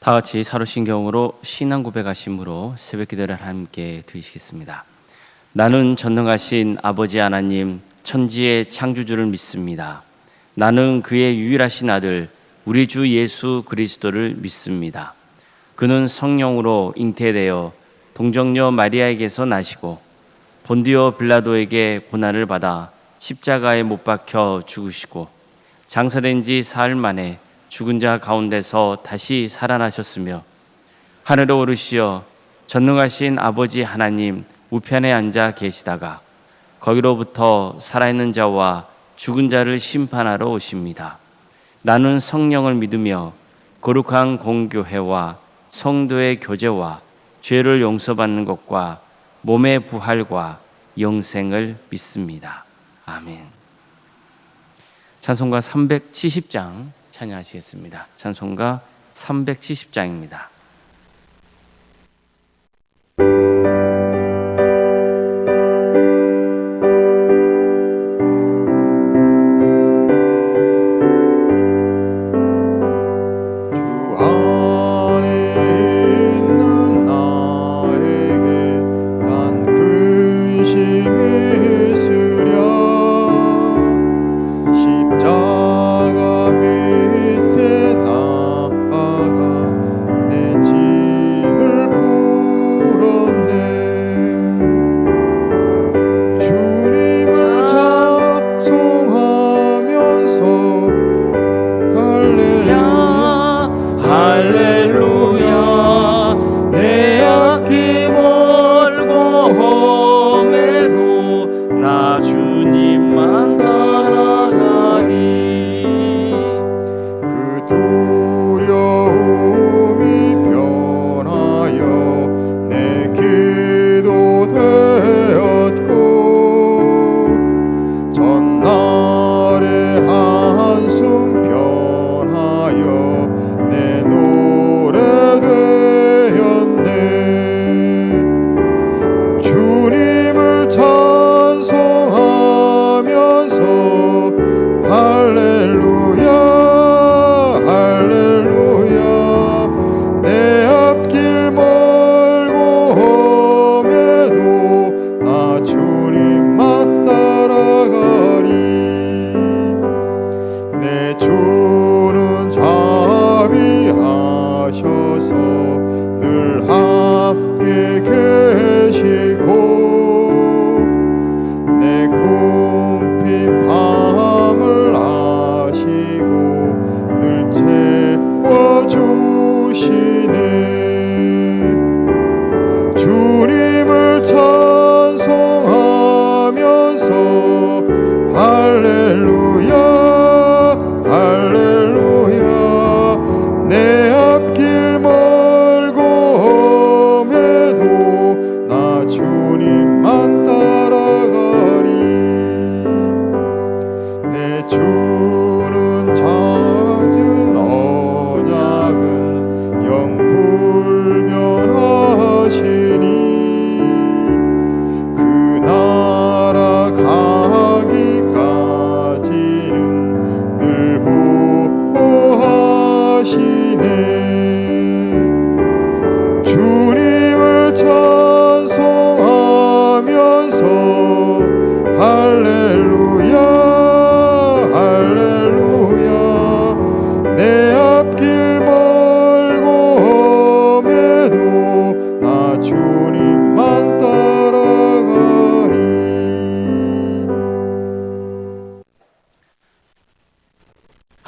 다 같이 사도신경으로 신앙 고백하심으로 새벽 기도를 함께 드리시겠습니다. 나는 전능하신 아버지 하나님 천지의 창조주를 믿습니다. 나는 그의 유일하신 아들 우리 주 예수 그리스도를 믿습니다. 그는 성령으로 잉태되어 동정녀 마리아에게서 나시고 본디오 빌라도에게 고난을 받아 십자가에 못 박혀 죽으시고 장사된 지 사흘 만에 죽은 자 가운데서 다시 살아나셨으며 하늘에 오르시어 전능하신 아버지 하나님 우편에 앉아 계시다가 거기로부터 살아있는 자와 죽은 자를 심판하러 오십니다. 나는 성령을 믿으며 거룩한 공교회와 성도의 교제와 죄를 용서받는 것과 몸의 부활과 영생을 믿습니다. 아멘. 찬송가 370장 찬양하시겠습니다. 찬송가 370장입니다.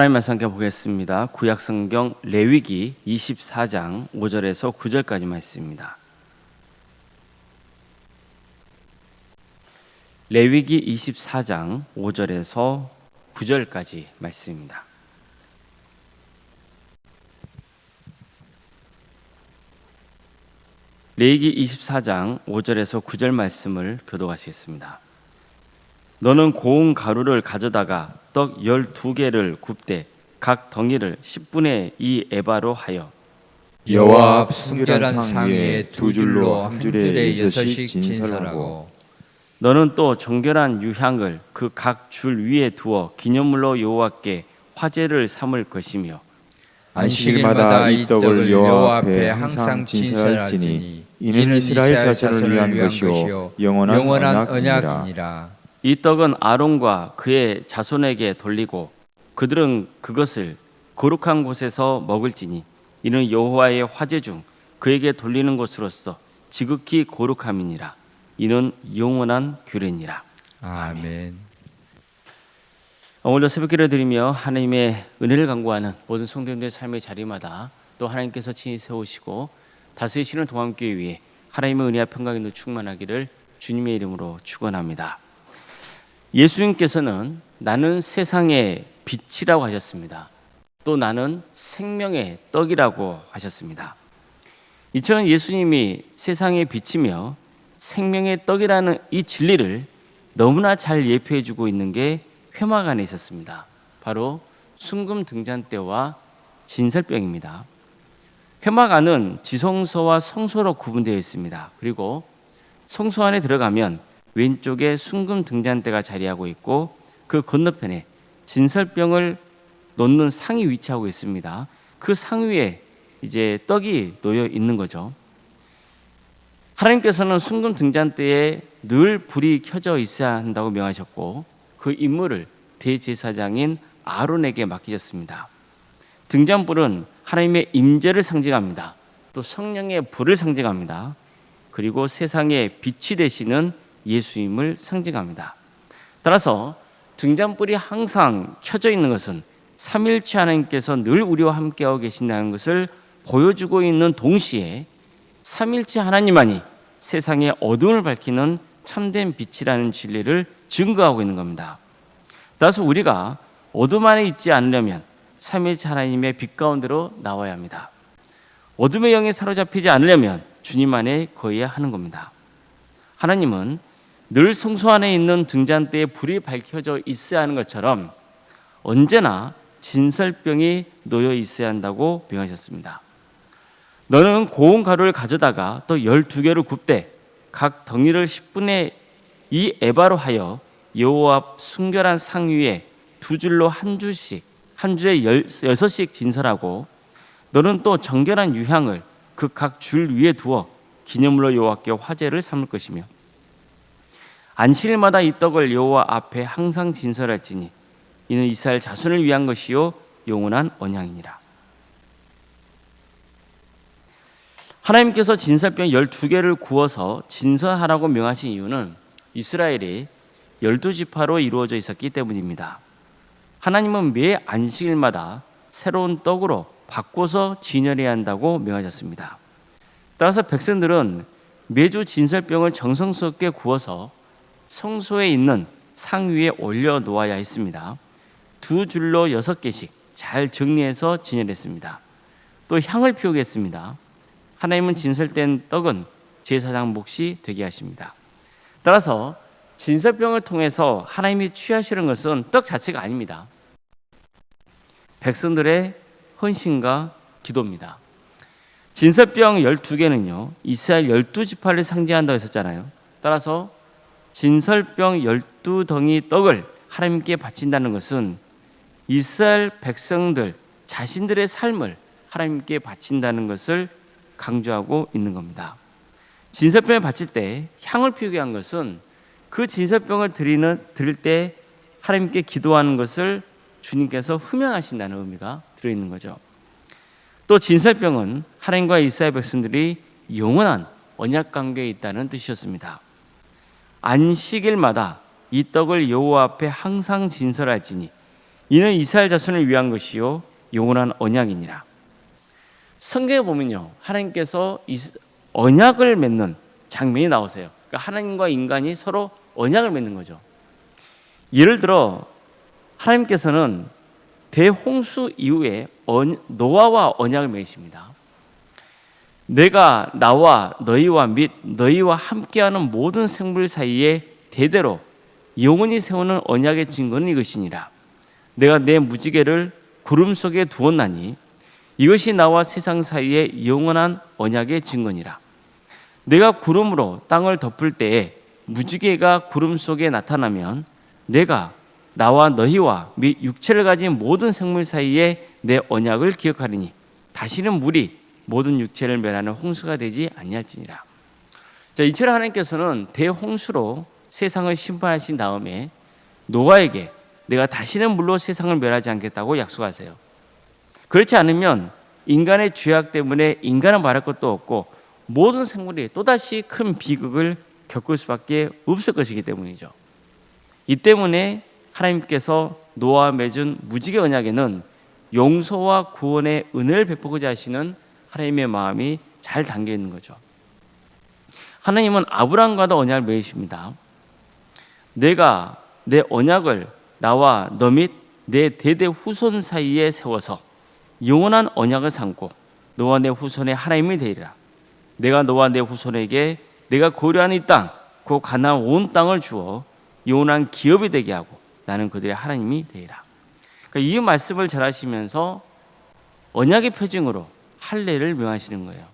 하나님 말씀 함께 보겠습니다. 구약성경 레위기 24장 5절에서 9절까지 말씀입니다. 레위기 24장 5절에서 9절까지 말씀입니다. 레위기 24장 5절에서 9절 말씀을 교독하시겠습니다. 너는 고운 가루를 가져다가 떡 12개를 굽되 각 덩이를 10분의 2 에바로 하여 여호와 앞 순결한 상 위에 두 줄로 한 줄에 6씩 진설하고 너는 또 정결한 유향을 그 각 줄 위에 두어 기념물로 여호와께 화제를 삼을 것이며 안식일마다 이 떡을 여호와 앞에 항상 진설할지니 이는 이스라엘 자손을 위한 것이요 영원한 언약이니라. 이 떡은 아론과 그의 자손에게 돌리고 그들은 그것을 거룩한 곳에서 먹을지니 이는 여호와의 화제 중 그에게 돌리는 것으로서 지극히 거룩함이니라. 이는 영원한 규례니라. 아멘. 오늘도 새벽기를 드리며 하나님의 은혜를 간구하는 모든 성도님들의 삶의 자리마다 또 하나님께서 친히 세우시고 다스리시는 동안교회 위에 하나님의 은혜와 평강이 충만하기를 주님의 이름으로 축원합니다. 예수님께서는 나는 세상의 빛이라고 하셨습니다. 또 나는 생명의 떡이라고 하셨습니다. 이처럼 예수님이 세상의 빛이며 생명의 떡이라는 이 진리를 너무나 잘 예표해 주고 있는 게 회막 안에 있었습니다. 바로 순금 등잔대와 진설병입니다. 회막 안은 지성소와 성소로 구분되어 있습니다. 그리고 성소 안에 들어가면 왼쪽에 순금 등잔대가 자리하고 있고 그 건너편에 진설병을 놓는 상이 위치하고 있습니다. 그 상 위에 이제 떡이 놓여 있는 거죠. 하나님께서는 순금 등잔대에 늘 불이 켜져 있어야 한다고 명하셨고 그 임무를 대제사장인 아론에게 맡기셨습니다. 등잔불은 하나님의 임재를 상징합니다. 또 성령의 불을 상징합니다. 그리고 세상의 빛이 되시는 예수님을 상징합니다. 따라서 등잔불이 항상 켜져 있는 것은 삼일체 하나님께서 늘 우리와 함께하고 계신다는 것을 보여주고 있는 동시에 삼일체 하나님만이 세상의 어둠을 밝히는 참된 빛이라는 진리를 증거하고 있는 겁니다. 따라서 우리가 어둠 안에 있지 않으려면 삼일체 하나님의 빛 가운데로 나와야 합니다. 어둠의 영에 사로잡히지 않으려면 주님 안에 거해야 하는 겁니다. 하나님은 늘 성소 안에 있는 등잔대에 불이 밝혀져 있어야 하는 것처럼 언제나 진설병이 놓여 있어야 한다고 명하셨습니다. 너는 고운 가루를 가져다가 또 12개를 굽되 각 덩이를 10분의 2 에바로 하여 여호와 앞 순결한 상 위에 두 줄로 한 줄씩 한 줄에 6씩 진설하고 너는 또 정결한 유향을 그 각 줄 위에 두어 기념물로 여호와께 화제를 삼을 것이며 안식일마다 이 떡을 여호와 앞에 항상 진설할지니 이는 이스라엘 자손을 위한 것이요 영원한 언약이니라. 하나님께서 진설병 12개를 구워서 진설하라고 명하신 이유는 이스라엘이 12지파로 이루어져 있었기 때문입니다. 하나님은 매 안식일마다 새로운 떡으로 바꿔서 진열해야 한다고 명하셨습니다. 따라서 백성들은 매주 진설병을 정성스럽게 구워서 성소에 있는 상 위에 올려놓아야 했습니다. 두 줄로 6개씩 잘 정리해서 진열했습니다. 또 향을 피우겠습니다. 하나님은 진설된 떡은 제사장 몫이 되게 하십니다. 따라서 진설병을 통해서 하나님이 취하시는 것은 떡 자체가 아닙니다. 백성들의 헌신과 기도입니다. 진설병 12개는요 이스라엘 12지파를 상징한다고 했었잖아요. 따라서 진설병 12덩이 떡을 하나님께 바친다는 것은 이스라엘 백성들 자신들의 삶을 하나님께 바친다는 것을 강조하고 있는 겁니다. 진설병을 바칠 때 향을 피우게 한 것은 그 진설병을 드릴 때 하나님께 기도하는 것을 주님께서 흠양하신다는 의미가 들어있는 거죠. 또 진설병은 하나님과 이스라엘 백성들이 영원한 언약 관계에 있다는 뜻이었습니다. 안식일마다 이 떡을 여호와 앞에 항상 진설할지니 이는 이스라엘 자손을 위한 것이요 영원한 언약이니라. 성경에 보면요 하나님께서 언약을 맺는 장면이 나오세요. 그러니까 하나님과 인간이 서로 언약을 맺는 거죠. 예를 들어 하나님께서는 대홍수 이후에 노아와 언약을 맺으십니다. 내가 나와 너희와 및 너희와 함께하는 모든 생물 사이에 대대로 영원히 세우는 언약의 증거는 이것이니라. 내가 내 무지개를 구름 속에 두었나니 이것이 나와 세상 사이에 영원한 언약의 증거니라. 내가 구름으로 땅을 덮을 때에 무지개가 구름 속에 나타나면 내가 나와 너희와 및 육체를 가진 모든 생물 사이에 내 언약을 기억하리니 다시는 물이 모든 육체를 멸하는 홍수가 되지 아니할지니라. 자, 이처럼 하나님께서는 대홍수로 세상을 심판하신 다음에 노아에게 내가 다시는 물로 세상을 멸하지 않겠다고 약속하세요. 그렇지 않으면 인간의 죄악 때문에 인간은 말할 것도 없고 모든 생물이 또다시 큰 비극을 겪을 수밖에 없을 것이기 때문이죠. 이 때문에 하나님께서 노아와 맺은 무지개 언약에는 용서와 구원의 은혜를 베푸고자 하시는 하나님의 마음이 잘 담겨 있는 거죠. 하나님은 아브라함과도 언약을 맺으십니다. 내가 내 언약을 나와 너 및 내 대대 후손 사이에 세워서 영원한 언약을 삼고 너와 내 후손의 하나님이 되리라. 내가 너와 내 후손에게 내가 고려하는 이 땅, 그 가나안 온 땅을 주어 영원한 기업이 되게 하고 나는 그들의 하나님이 되리라. 그러니까 이 말씀을 잘 하시면서 언약의 표징으로 할례를 명하시는 거예요.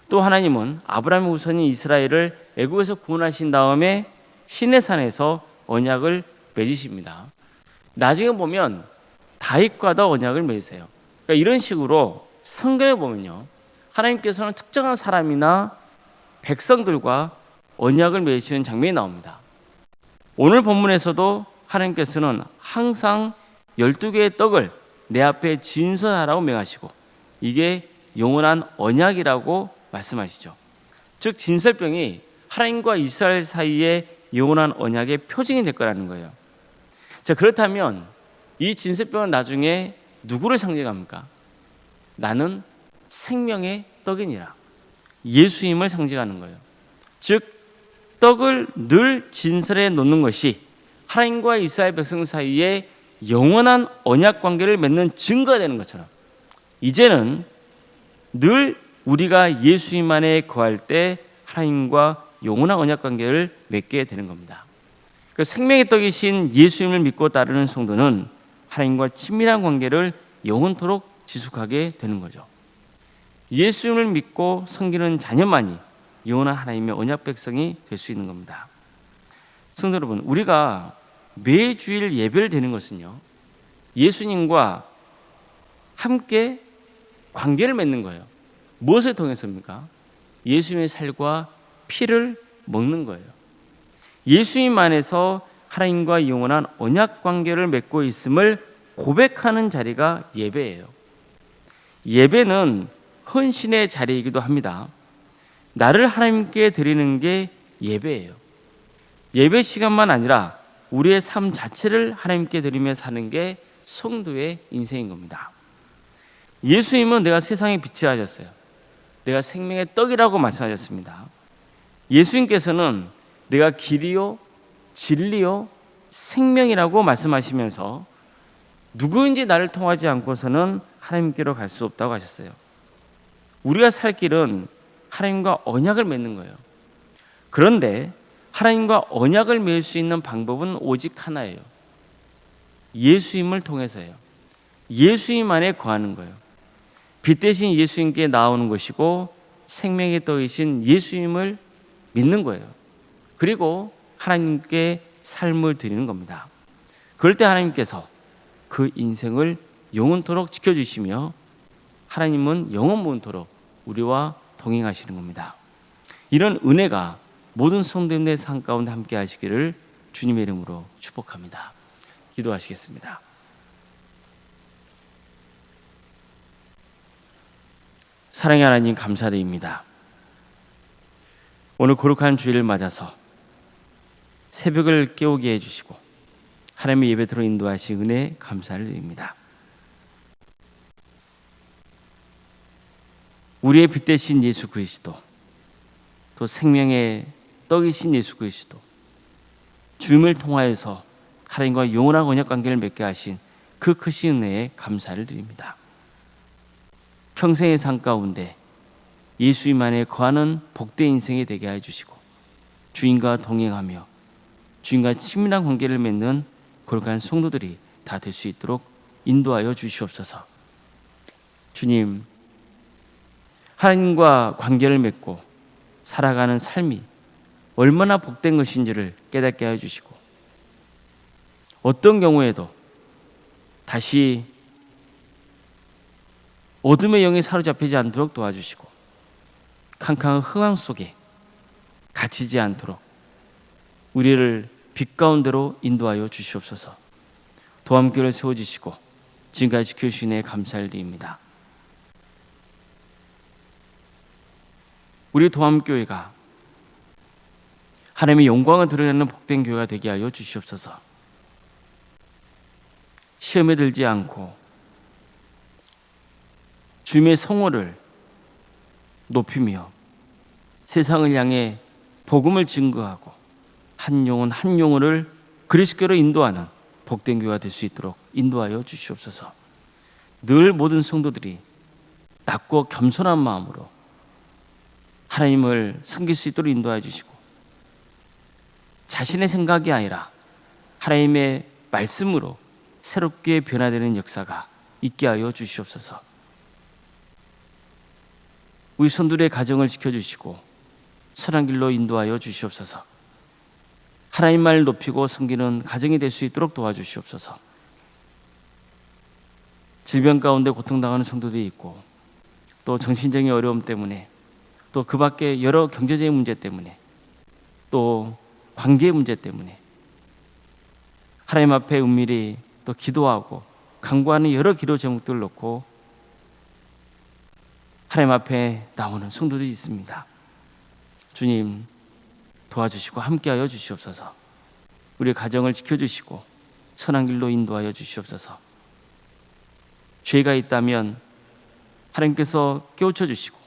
또 하나님은 아브라함의 후손인 이스라엘을 애굽에서 구원하신 다음에 시내산에서 언약을 맺으십니다. 나중에 보면 다윗과도 언약을 맺으세요. 그러니까 이런 식으로 성경에 보면요, 하나님께서는 특정한 사람이나 백성들과 언약을 맺으시는 장면이 나옵니다. 오늘 본문에서도 하나님께서는 항상 12개의 떡을 내 앞에 진선하라고 명하시고 이게 영원한 언약이라고 말씀하시죠. 즉 진설병이 하나님과 이스라엘 사이에 영원한 언약의 표징이 될 거라는 거예요. 자, 그렇다면 이 진설병은 나중에 누구를 상징합니까? 나는 생명의 떡이니라. 예수님을 상징하는 거예요. 즉 떡을 늘 진설에 놓는 것이 하나님과 이스라엘 백성 사이에 영원한 언약 관계를 맺는 증거가 되는 것처럼 이제는 늘 우리가 예수님 안에 거할 때 하나님과 영원한 언약 관계를 맺게 되는 겁니다. 그 생명의 떡이신 예수님을 믿고 따르는 성도는 하나님과 친밀한 관계를 영원토록 지속하게 되는 거죠. 예수님을 믿고 섬기는 자녀만이 영원한 하나님의 언약 백성이 될 수 있는 겁니다. 성도 여러분, 우리가 매주일 예배를 드리는 것은요, 예수님과 함께 관계를 맺는 거예요. 무엇을 통해서입니까? 예수님의 살과 피를 먹는 거예요. 예수님 안에서 하나님과 영원한 언약 관계를 맺고 있음을 고백하는 자리가 예배예요. 예배는 헌신의 자리이기도 합니다. 나를 하나님께 드리는 게 예배예요. 예배 시간만 아니라 우리의 삶 자체를 하나님께 드리며 사는 게 성도의 인생인 겁니다. 예수님은 내가 세상의 빛이 하셨어요. 내가 생명의 떡이라고 말씀하셨습니다. 예수님께서는 내가 길이요 진리요 생명이라고 말씀하시면서 누구인지 나를 통하지 않고서는 하나님께로 갈 수 없다고 하셨어요. 우리가 살 길은 하나님과 언약을 맺는 거예요. 그런데 하나님과 언약을 맺을 수 있는 방법은 오직 하나예요. 예수님을 통해서예요. 예수님 안에 거하는 거예요. 빛 대신 예수님께 나오는 것이고 생명의 떡이신 예수님을 믿는 거예요. 그리고 하나님께 삶을 드리는 겁니다. 그럴 때 하나님께서 그 인생을 영원토록 지켜주시며 하나님은 영원무한토록 우리와 동행하시는 겁니다. 이런 은혜가 모든 성도님의 삶 가운데 함께 하시기를 주님의 이름으로 축복합니다. 기도하시겠습니다. 사랑의 하나님, 감사드립니다. 오늘 거룩한 주일을 맞아서 새벽을 깨우게 해주시고 하나님의 예배드로 인도하신 은혜 감사를 드립니다. 우리의 빛 되신 예수 그리스도, 또 생명의 떡이신 예수 그리스도, 주님을 통하여서 하나님과 영원한 언약 관계를 맺게 하신 그 크신 은혜에 감사를 드립니다. 평생의 삶 가운데 예수님 안에 거하는 복된 인생이 되게 해주시고 주님과 동행하며 주님과 친밀한 관계를 맺는 거룩한 성도들이 다 될 수 있도록 인도하여 주시옵소서. 주님, 하나님과 관계를 맺고 살아가는 삶이 얼마나 복된 것인지를 깨닫게 해주시고 어떤 경우에도 다시 어둠의 영에 사로잡히지 않도록 도와주시고 캄캄한 흥황 속에 갇히지 않도록 우리를 빛 가운데로 인도하여 주시옵소서. 도함교를 세워주시고 지금까지 지켜주시네 감사를 드립니다. 우리 도함교회가 하나님의 영광을 드러내는 복된 교회가 되게 하여 주시옵소서. 시험에 들지 않고 주님의 성호를 높이며 세상을 향해 복음을 증거하고 한 영혼 한 영혼을 그리스도로 인도하는 복된 교회가 될 수 있도록 인도하여 주시옵소서. 늘 모든 성도들이 낮고 겸손한 마음으로 하나님을 섬길 수 있도록 인도하여 주시고 자신의 생각이 아니라 하나님의 말씀으로 새롭게 변화되는 역사가 있게 하여 주시옵소서. 우리 손들의 가정을 지켜주시고 선한 길로 인도하여 주시옵소서. 하나님 말 높이고 섬기는 가정이 될 수 있도록 도와주시옵소서. 질병 가운데 고통당하는 성도들이 있고 또 정신적인 어려움 때문에 또 그 밖에 여러 경제적인 문제 때문에 또 관계의 문제 때문에 하나님 앞에 은밀히 또 기도하고 간구하는 여러 기도 제목들을 놓고 하나님 앞에 나오는 성도들이 있습니다. 주님 도와주시고 함께하여 주시옵소서. 우리 가정을 지켜주시고 선한 길로 인도하여 주시옵소서. 죄가 있다면 하나님께서 깨우쳐 주시고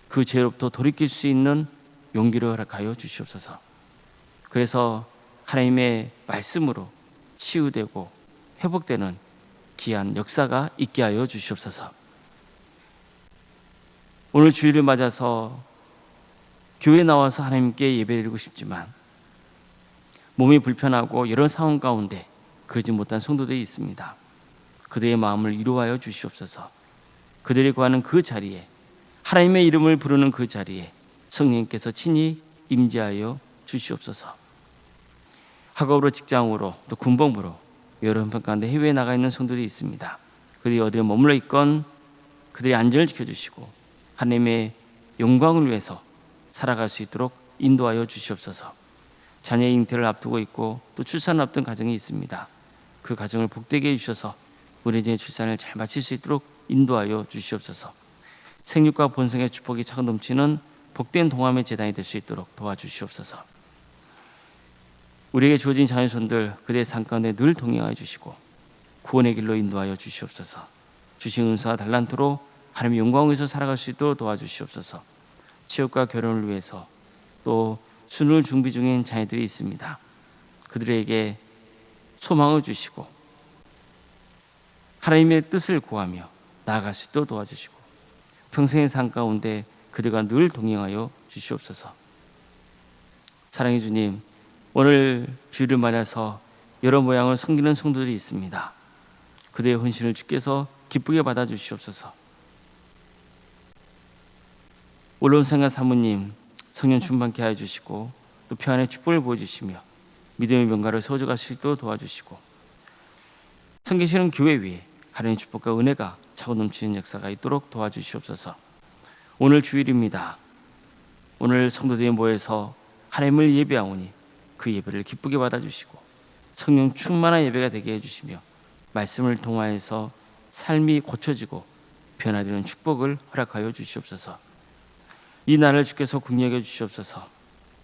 그 죄로부터 돌이킬 수 있는 용기를 허락하여 주시옵소서. 그래서 하나님의 말씀으로 치유되고 회복되는 귀한 역사가 있게 하여 주시옵소서. 오늘 주일을 맞아서 교회에 나와서 하나님께 예배드리고 싶지만 몸이 불편하고 여러 상황 가운데 그러지 못한 성도들이 있습니다. 그들의 마음을 위로하여 주시옵소서. 그들이 구하는 그 자리에 하나님의 이름을 부르는 그 자리에 성령님께서 친히 임재하여 주시옵소서. 학업으로 직장으로 또 군복무로 여러 형편 가운데 해외에 나가 있는 성도들이 있습니다. 그들이 어디에 머물러 있건 그들의 안전을 지켜주시고 하나님의 영광을 위해서 살아갈 수 있도록 인도하여 주시옵소서. 자녀의 잉태를 앞두고 있고 또 출산을 앞둔 가정이 있습니다. 그 가정을 복되게 해주셔서 우리 이제 출산을 잘 마칠 수 있도록 인도하여 주시옵소서. 생육과 본성의 축복이 차고 넘치는 복된 동함의 재단이 될 수 있도록 도와주시옵소서. 우리에게 주어진 자녀손들 그들의 삶 가운데 늘 동행하여 주시고 구원의 길로 인도하여 주시옵소서. 주신 은사와 달란트로 하나님의 영광을 위해서 살아갈 수 있도록 도와주시옵소서. 취업과 결혼을 위해서 또 수능을 준비 중인 자녀들이 있습니다. 그들에게 소망을 주시고 하나님의 뜻을 구하며 나아갈 수 있도록 도와주시고 평생의 삶 가운데 그들과 늘 동행하여 주시옵소서. 사랑의 주님, 오늘 주일을 맞아서 여러 모양을 섬기는 성도들이 있습니다. 그들의 헌신을 주께서 기쁘게 받아주시옵소서. 올론생각 사모님 성령 충만케 하여 주시고 또 평안의 축복을 보여주시며 믿음의 명가를 세워갈 수 있도록 도와주시고 섬기시는 교회 위에 하나님의 축복과 은혜가 차고 넘치는 역사가 있도록 도와주시옵소서. 오늘 주일입니다. 오늘 성도들이 모여서 하나님을 예배하오니 그 예배를 기쁘게 받아주시고 성령 충만한 예배가 되게 해주시며 말씀을 통하여서 삶이 고쳐지고 변화되는 축복을 허락하여 주시옵소서. 이 날을 주께서 궁리하게 주시옵소서.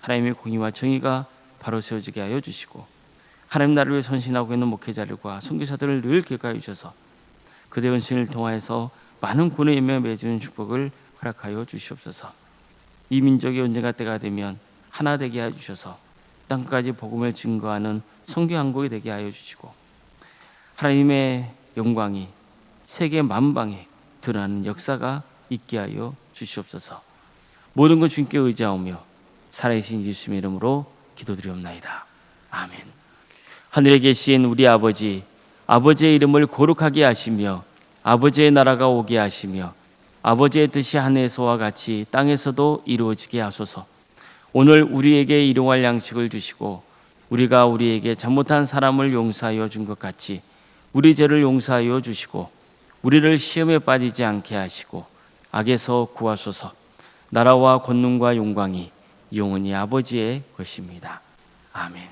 하나님의 공의와 정의가 바로 세워지게 하여 주시고 하나님 나라를 위해 선신하고 있는 목회자들과 선교사들을 늘 기억하여 주셔서 그들의 헌신을 통하여서 많은 구원의 열매가 맺어지는 축복을 허락하여 주시옵소서. 이 민족이 언젠가 때가 되면 하나 되게 하여 주셔서 땅까지 복음을 증거하는 선교 항복이 되게 하여 주시고 하나님의 영광이 세계 만방에 드러나는 역사가 있게 하여 주시옵소서. 모든 것 주님께 의지하오며 살아계신 예수님의 이름으로 기도드리옵나이다. 아멘. 하늘에 계신 우리 아버지, 아버지의 이름을 거룩하게 하시며 아버지의 나라가 오게 하시며 아버지의 뜻이 하늘에서와 같이 땅에서도 이루어지게 하소서. 오늘 우리에게 일용할 양식을 주시고 우리가 우리에게 잘못한 사람을 용서하여 준 것 같이 우리 죄를 용서하여 주시고 우리를 시험에 빠지지 않게 하시고 악에서 구하소서. 나라와 권능과 영광이 영원히 아버지의 것입니다. 아멘.